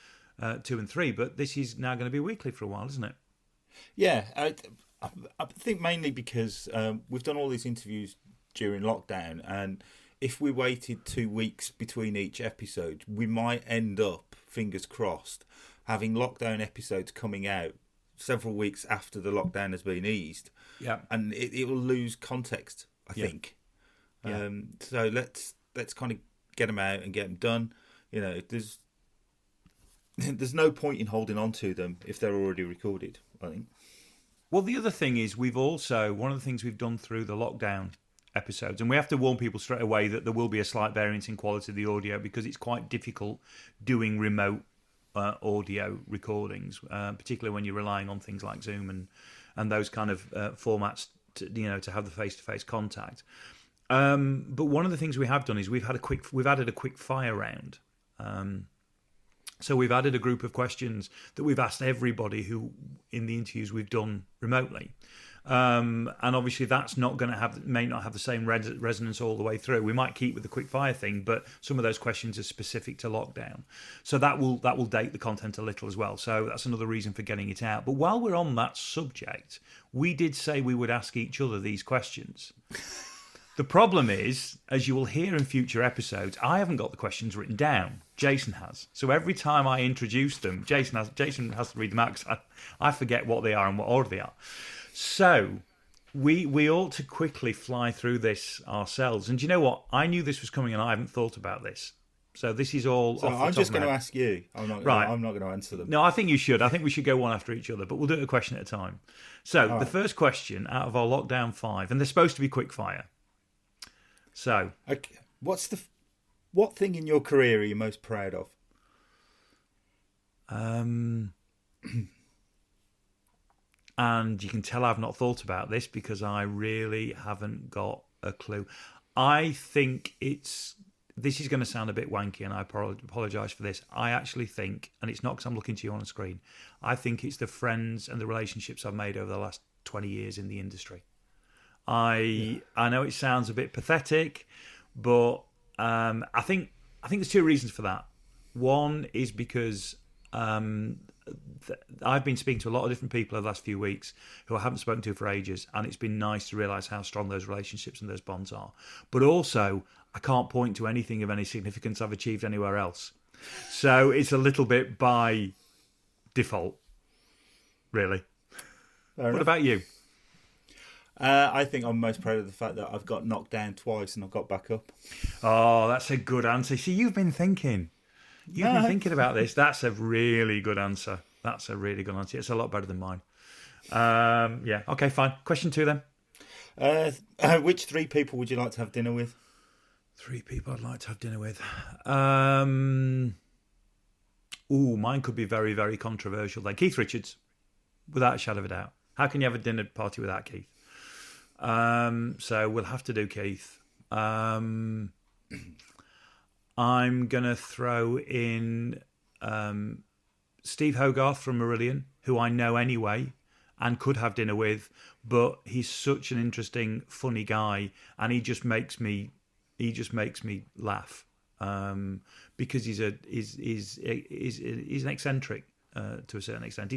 2 and 3, but this is now going to be weekly for a while, isn't it? Yeah, I think mainly because we've done all these interviews during lockdown, and if we waited 2 weeks between each episode, we might end up, fingers crossed, having lockdown episodes coming out several weeks after the lockdown has been eased. Yeah, and it will lose context, I think. Yeah. So let's kind of get them out and get them done. There's no point in holding on to them if they're already recorded, I think. Well, the other thing is one of the things we've done through the lockdown episodes, and we have to warn people straight away that there will be a slight variance in quality of the audio, because it's quite difficult doing remote audio recordings, particularly when you're relying on things like Zoom and those kind of formats to have the face-to-face contact. But one of the things we have done is we've added a quick fire round. So we've added a group of questions that we've asked everybody who in the interviews we've done remotely. And obviously that's may not have the same resonance all the way through. We might keep with the quick fire thing, but some of those questions are specific to lockdown. So that will date the content a little as well. So that's another reason for getting it out. But while we're on that subject, we did say we would ask each other these questions. The problem is, as you will hear in future episodes, I haven't got the questions written down. Jason has. So every time I introduce them, Jason has to read them out, because I forget what they are and what order they are. So we ought to quickly fly through this ourselves. And do you know what? I knew this was coming and I haven't thought about this. So this is all off the top I'm just going to ask you. I'm not going to answer them. No, I think you should. I think we should go one after each other, but we'll do it a question at a time. So the first question out of our lockdown 5, and they're supposed to be quick fire. So, okay. What thing in your career are you most proud of? And you can tell I've not thought about this because I really haven't got a clue. I think this is going to sound a bit wanky, and I apologise for this. I actually think, and it's not because I'm looking to you on the screen, I think it's the friends and the relationships I've made over the last 20 years in the industry. I know it sounds a bit pathetic, but I think there's 2 reasons for that. One is because I've been speaking to a lot of different people over the last few weeks who I haven't spoken to for ages, and it's been nice to realise how strong those relationships and those bonds are. But also, I can't point to anything of any significance I've achieved anywhere else. So it's a little bit by default, really. What about you? I think I'm most proud of the fact that I've got knocked down twice and I've got back up. Oh, that's a good answer. See, you've been thinking. You've been thinking about this. That's a really good answer. That's a really good answer. It's a lot better than mine. Yeah. Okay, fine. Question 2 then. Which 3 people would you like to have dinner with? 3 people I'd like to have dinner with. Mine could be very, very controversial then. Keith Richards, without a shadow of a doubt. How can you have a dinner party without Keith? So we'll have to do Keith. I'm going to throw in Steve Hogarth from Marillion, who I know anyway and could have dinner with, but he's such an interesting, funny guy, and he just makes me laugh because he's an eccentric to a certain extent.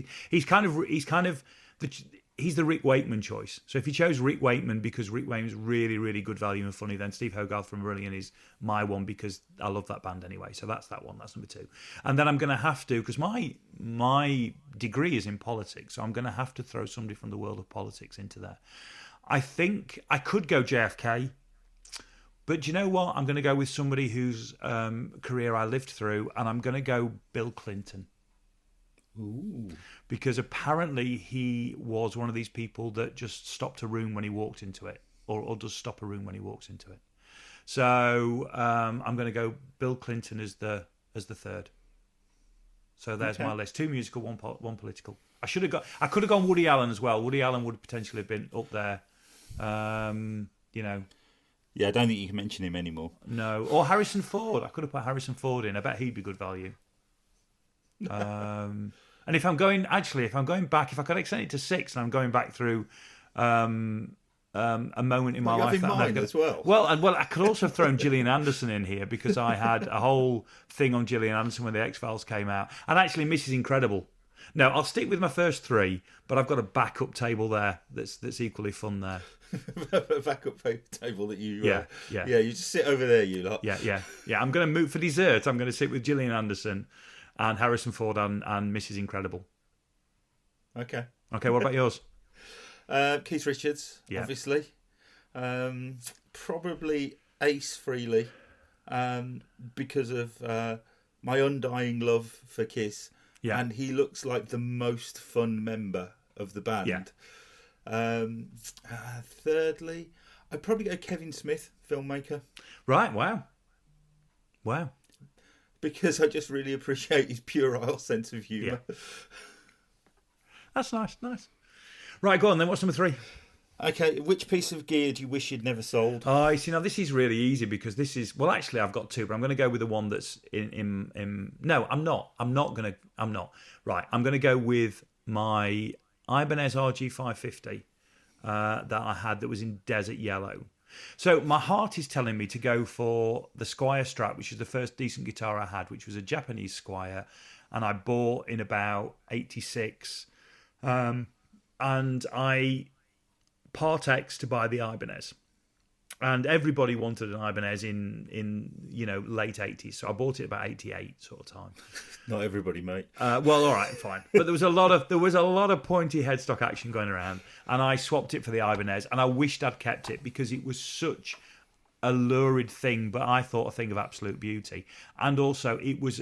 He's the Rick Wakeman choice. So if you chose Rick Wakeman because Rick Wakeman's really, really good value and funny, then Steve Hogarth from Marillion is my one because I love that band anyway. So that's that one. That's number 2. And then I'm going to have to, because my degree is in politics, so I'm going to have to throw somebody from the world of politics into there. I think I could go JFK, but do you know what? I'm going to go with somebody whose career I lived through, and I'm going to go Bill Clinton. Ooh. Because apparently he was one of these people that just stopped a room when he walked into it, or does stop a room when he walks into it. So I'm going to go Bill Clinton as the 3rd. So there's my list: 2 musical, 1 political. I could have gone Woody Allen as well. Woody Allen would potentially have been up there. Yeah, I don't think you can mention him anymore. No, or Harrison Ford. I could have put Harrison Ford in. I bet he'd be good value. And if I'm going back, if I could extend it to 6, and I'm going back through a moment in my life that I'm as well. Well, I could also have thrown Gillian Anderson in here because I had a whole thing on Gillian Anderson when the X-Files came out, and actually Mrs. Incredible. No, I'll stick with my first 3, but I've got a backup table there that's equally fun there. A backup table that you yeah. You just sit over there, you lot. Yeah. I'm going to move for dessert. I'm going to sit with Gillian Anderson and Harrison Ford and Mrs. Incredible. Okay, what about yours? Keith Richards, obviously. Probably Ace Frehley, because of my undying love for Kiss. Yeah. And he looks like the most fun member of the band. Yeah. Thirdly, I'd probably go Kevin Smith, filmmaker. Right, wow. Because I just really appreciate his puerile sense of humour. Yeah. That's nice. Right, go on then. What's number 3? Okay, which piece of gear do you wish you'd never sold? Oh, you see, now this is really easy because this is... Well, actually, I've got 2, but I'm going to go with the one that's in... No, I'm not. Right, I'm going to go with my Ibanez RG550 that I had that was in desert yellow. So my heart is telling me to go for the Squier Strat, which is the first decent guitar I had, which was a Japanese Squier, and I bought in about 86. And I part X to buy the Ibanez. And everybody wanted an Ibanez in late 80s, so I bought it about 88 sort of time. Not everybody, mate. Well, all right, fine. But there was a lot of pointy headstock action going around, and I swapped it for the Ibanez, and I wished I'd kept it because it was such a lurid thing, but I thought a thing of absolute beauty. And also, it was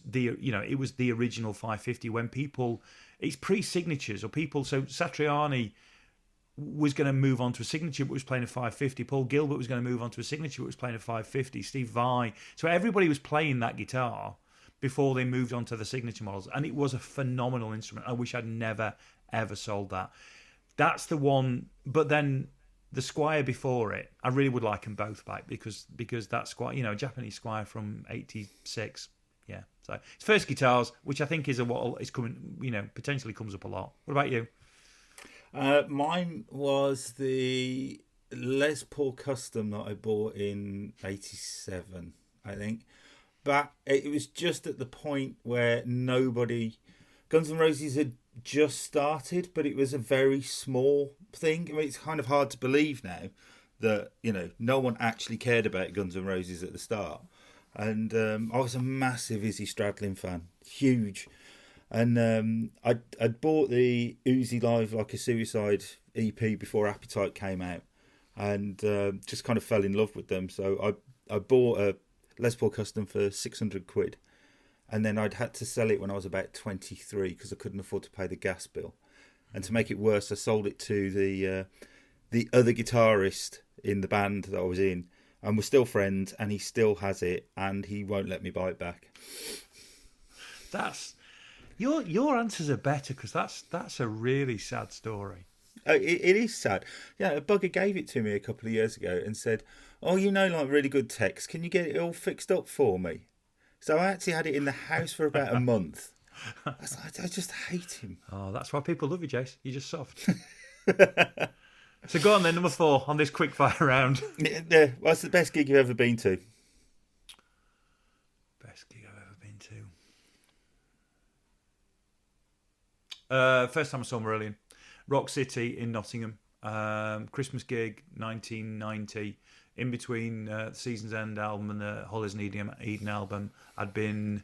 the original 550 when people, it's pre-signatures or people. So Satriani was going to move on to a signature but was playing a 550. Paul Gilbert was going to move on to a signature but was playing a 550. Steve Vai. So everybody was playing that guitar before they moved on to the signature models, and it was a phenomenal instrument. I wish I'd never ever sold that. That's the one. But then the Squier before it, I really would like them both back because that Squier, Japanese Squier from 86. Yeah. So it's first guitars, which I think is what is coming, potentially comes up a lot. What about you? Mine was the Les Paul Custom that I bought in 87, I think. But it was just at the point where nobody Guns N' Roses had just started, but it was a very small thing. I mean, it's kind of hard to believe now that, you know, no one actually cared about Guns N' Roses at the start. And I was a massive Izzy Stradlin fan, huge. And I'd bought the Uzi Live Like a Suicide EP before Appetite came out, and just kind of fell in love with them. So I bought a Les Paul Custom for 600 quid, and then I'd had to sell it when I was about 23 because I couldn't afford to pay the gas bill. And to make it worse, I sold it to the other guitarist in the band that I was in, and we're still friends, and he still has it, and he won't let me buy it back. That's your answers are better, because that's a really sad story. It is sad. Yeah, a bugger gave it to me a couple of years ago and said, "Oh, you know, like really good text. Can you get it all fixed up for me?" So I actually had it in the house for about a month. I just hate him. Oh, that's why people love you, Jace. You're just soft. So go on then, number 4 on this quick fire round. Yeah, what's the best gig you've ever been to? Best gig I've ever been to. First time I saw Marillion. Rock City in Nottingham. Christmas gig, 1990. In between the Season's End album and the Hollis and Eden album, I'd been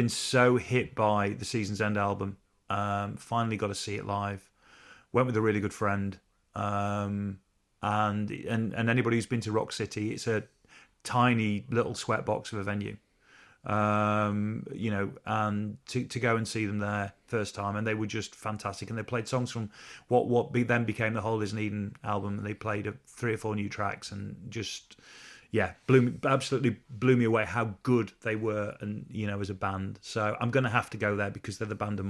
so hit by the Season's End album. Finally got to see it live. Went with a really good friend. And anybody who's been to Rock City, it's a tiny little sweatbox of a venue. You know, and to go and see them there first time, and they were just fantastic, and they played songs from what then became the Hollis and Eden album, and they played 3 or 4 new tracks, and just absolutely blew me away how good they were, and you know, as a band. So I'm gonna have to go there because they're the band of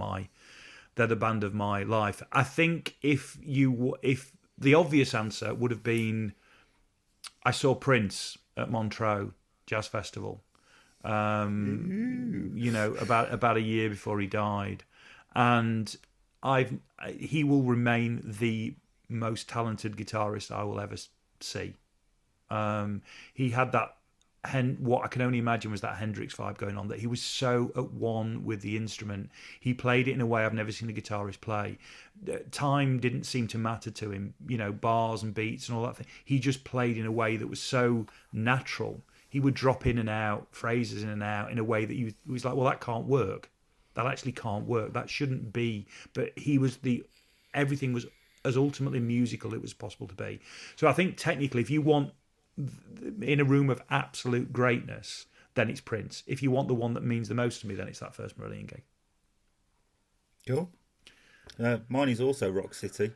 my life. I think if the obvious answer would have been, I saw Prince at Montreux Jazz Festival. You know, about a year before he died, and he will remain the most talented guitarist I will ever see. He had that what I can only imagine was that Hendrix vibe going on, that he was so at one with the instrument. He played it in a way I've never seen a guitarist play. Time didn't seem to matter to him, you know, bars and beats and all that thing. He just played in a way that was so natural. He would drop in and out, phrases in and out, in a way that he was like, well, that can't work. That actually can't work. That shouldn't be. But everything was as ultimately musical it was possible to be. So I think technically, if you want in a room of absolute greatness, then it's Prince. If you want the one that means the most to me, then it's that first Marillion gig. Cool. Mine is also Rock City.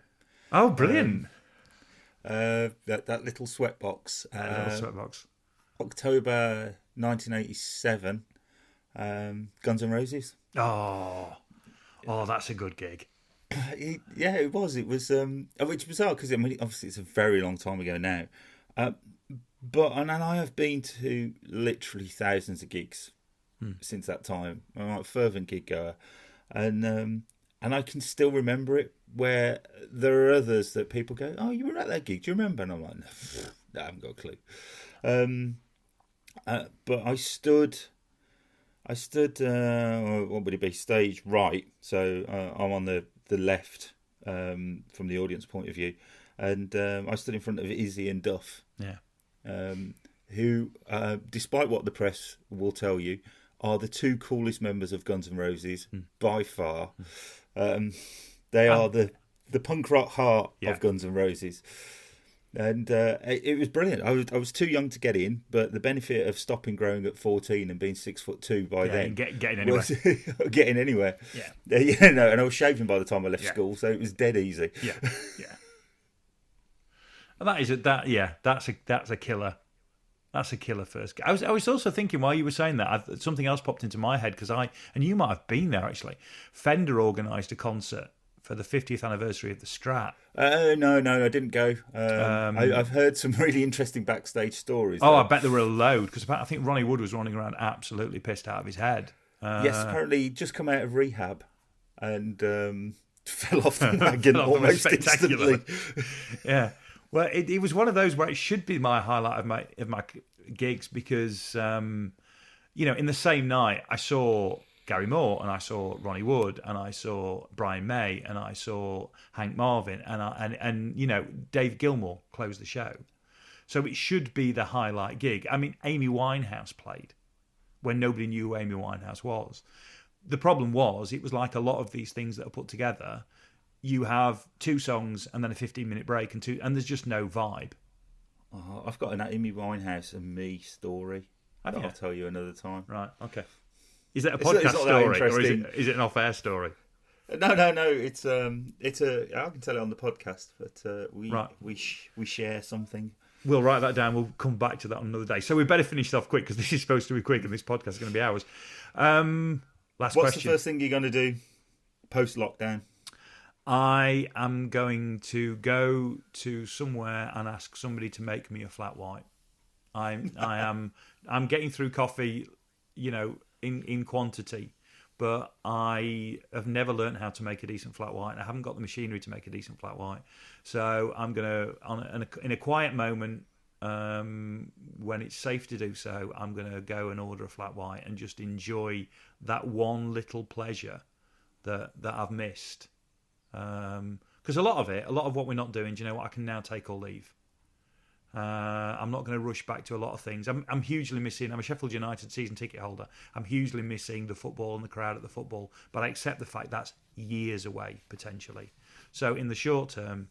Oh, brilliant. That little sweatbox. Little sweatbox. October 1987, Guns N' Roses. Oh, that's a good gig. Yeah, it was. It was, which is bizarre because I mean, obviously it's a very long time ago now. But I have been to literally thousands of gigs since that time. I'm like a fervent gig goer, and I can still remember it. Where there are others that people go, "Oh, you were at that gig? Do you remember?" And I'm like, "No, I haven't got a clue." But I stood. What would it be? Stage right. So I'm on the left from the audience point of view, and I stood in front of Izzy and Duff. Yeah. Who, despite what the press will tell you, are the 2 coolest members of Guns N' Roses by far. They are the punk rock heart of Guns N' Roses. And it was brilliant. I was too young to get in, but the benefit of stopping growing at 14 and being 6'2" by then, getting anywhere, getting anywhere. Yeah, no, and I was shaving by the time I left school, so it was dead easy. Yeah. And that's a killer. That's a killer first. I was also thinking while you were saying that, something else popped into my head because and you might have been there actually. Fender organised a concert for the 50th anniversary of the Strat. No, I didn't go. I've heard some really interesting backstage stories. Oh, I bet there were a load, because I think Ronnie Wood was running around absolutely pissed out of his head. Yes, apparently he'd just come out of rehab and fell off the wagon almost instantly. Yeah. Well, it was one of those where it should be my highlight of my gigs because, you know, in the same night I saw Gary Moore, and I saw Ronnie Wood, and I saw Brian May, and I saw Hank Marvin, and you know, Dave Gilmour closed the show. So it should be the highlight gig. I mean, Amy Winehouse played when nobody knew who Amy Winehouse was. The problem was, it was like a lot of these things that are put together. You have 2 songs and then a 15-minute break, and there's just no vibe. Oh, I've got an Amy Winehouse and me story that I'll tell you another time. Right, okay. Is it a podcast story, or is it an off-air story? No. It's I can tell it on the podcast, but we share something. We'll write that down. We'll come back to that on another day. So we better finish off quick, because this is supposed to be quick, and this podcast is going to be hours. What's question. The first thing you're going to do post-lockdown? I am going to go to somewhere and ask somebody to make me a flat white. I'm getting through coffee, you know, in quantity, but I have never learned how to make a decent flat white. I haven't got the machinery to make a decent flat white, so I'm gonna in a quiet moment, when it's safe to do so, I'm gonna go and order a flat white and just enjoy that one little pleasure that I've missed. Because a lot of what we're not doing, do you know what? I can now take or leave. I'm not going to rush back to a lot of things. I'm hugely missing. I'm a Sheffield United season ticket holder. I'm hugely missing the football and the crowd at the football. But I accept the fact that's years away potentially. So in the short term,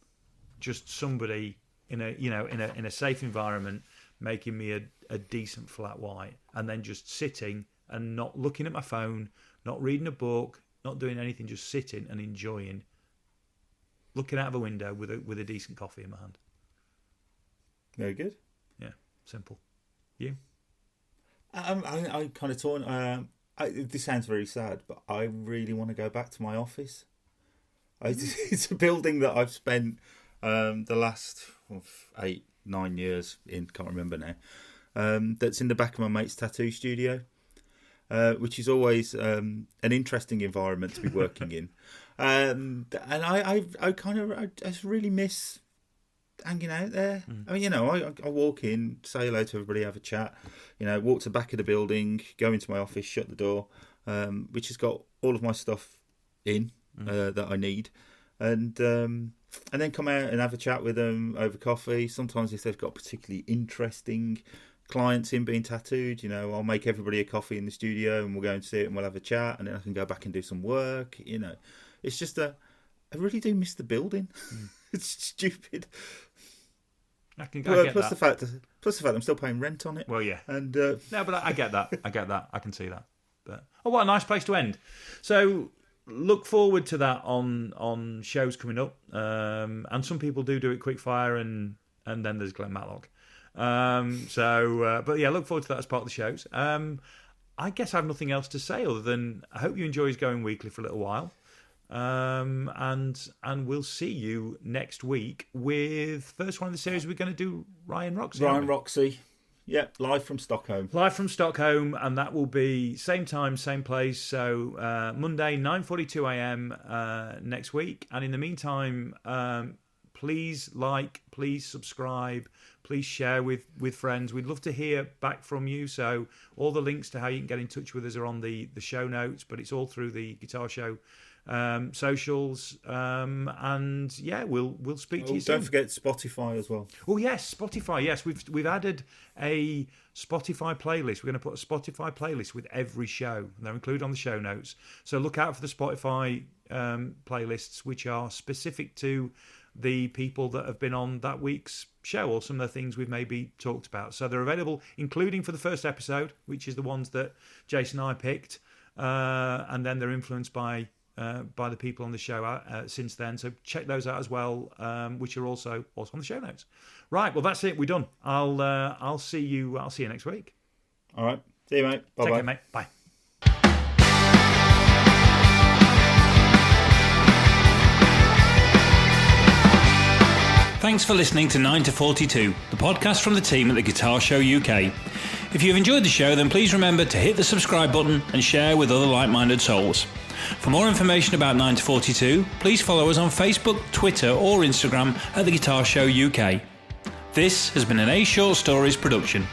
just somebody in a safe environment making me a decent flat white, and then just sitting and not looking at my phone, not reading a book, not doing anything, just sitting and enjoying. Looking out of a window with a decent coffee in my hand. Very good. Yeah, simple. You? I'm kind of torn. This sounds very sad, but I really want to go back to my office. It's a building that I've spent the last 8-9 years in. Can't remember now. That's in the back of my mate's tattoo studio, which is always an interesting environment to be working in. And I just really miss hanging out there. I mean, you know, I walk in, say hello to everybody, have a chat, you know, walk to the back of the building, go into my office, shut the door, which has got all of my stuff in that I need, and then come out and have a chat with them over coffee. Sometimes if they've got particularly interesting clients in being tattooed, you know, I'll make everybody a coffee in the studio and we'll go and sit and we'll have a chat, and then I can go back and do some work. You know, it's just I really do miss the building. It's stupid. I get that. Plus the fact I'm still paying rent on it. Well, yeah. And no, but I get that. I can see that. But what a nice place to end. So look forward to that on shows coming up. And some people do it quick fire, and then there's Glenn Matlock. But yeah, look forward to that as part of the shows. I guess I have nothing else to say other than I hope you enjoy his Going Weekly for a little while. And we'll see you next week with first one of the series. We're going to do Ryan Roxy. Yeah, live from Stockholm. And that will be same time, same place. So Monday, 9:42 a.m. Next week. And in the meantime, please please subscribe, please share with friends. We'd love to hear back from you. So all the links to how you can get in touch with us are on the show notes, but it's all through the Guitar Show socials, and yeah, we'll speak to you soon. Don't forget Spotify as well. Oh yes, Spotify. Yes, we've added a Spotify playlist. We're going to put a Spotify playlist with every show, and they're included on the show notes. So look out for the Spotify playlists, which are specific to the people that have been on that week's show, or some of the things we've maybe talked about. So they're available, including for the first episode, which is the ones that Jason and I picked, and then they're influenced by the people on the show since then. So check those out as well, which are also on the show notes. Right, well that's it. We're done. I'll see you next week. All right. See you, mate. Bye. Take care, mate. Bye. Thanks for listening to 9 to 42, the podcast from the team at the Guitar Show UK. If you've enjoyed the show, then please remember to hit the subscribe button and share with other like-minded souls. For more information about 9 to 42, please follow us on Facebook, Twitter or Instagram at the Guitar Show UK. This has been an A Short Stories production.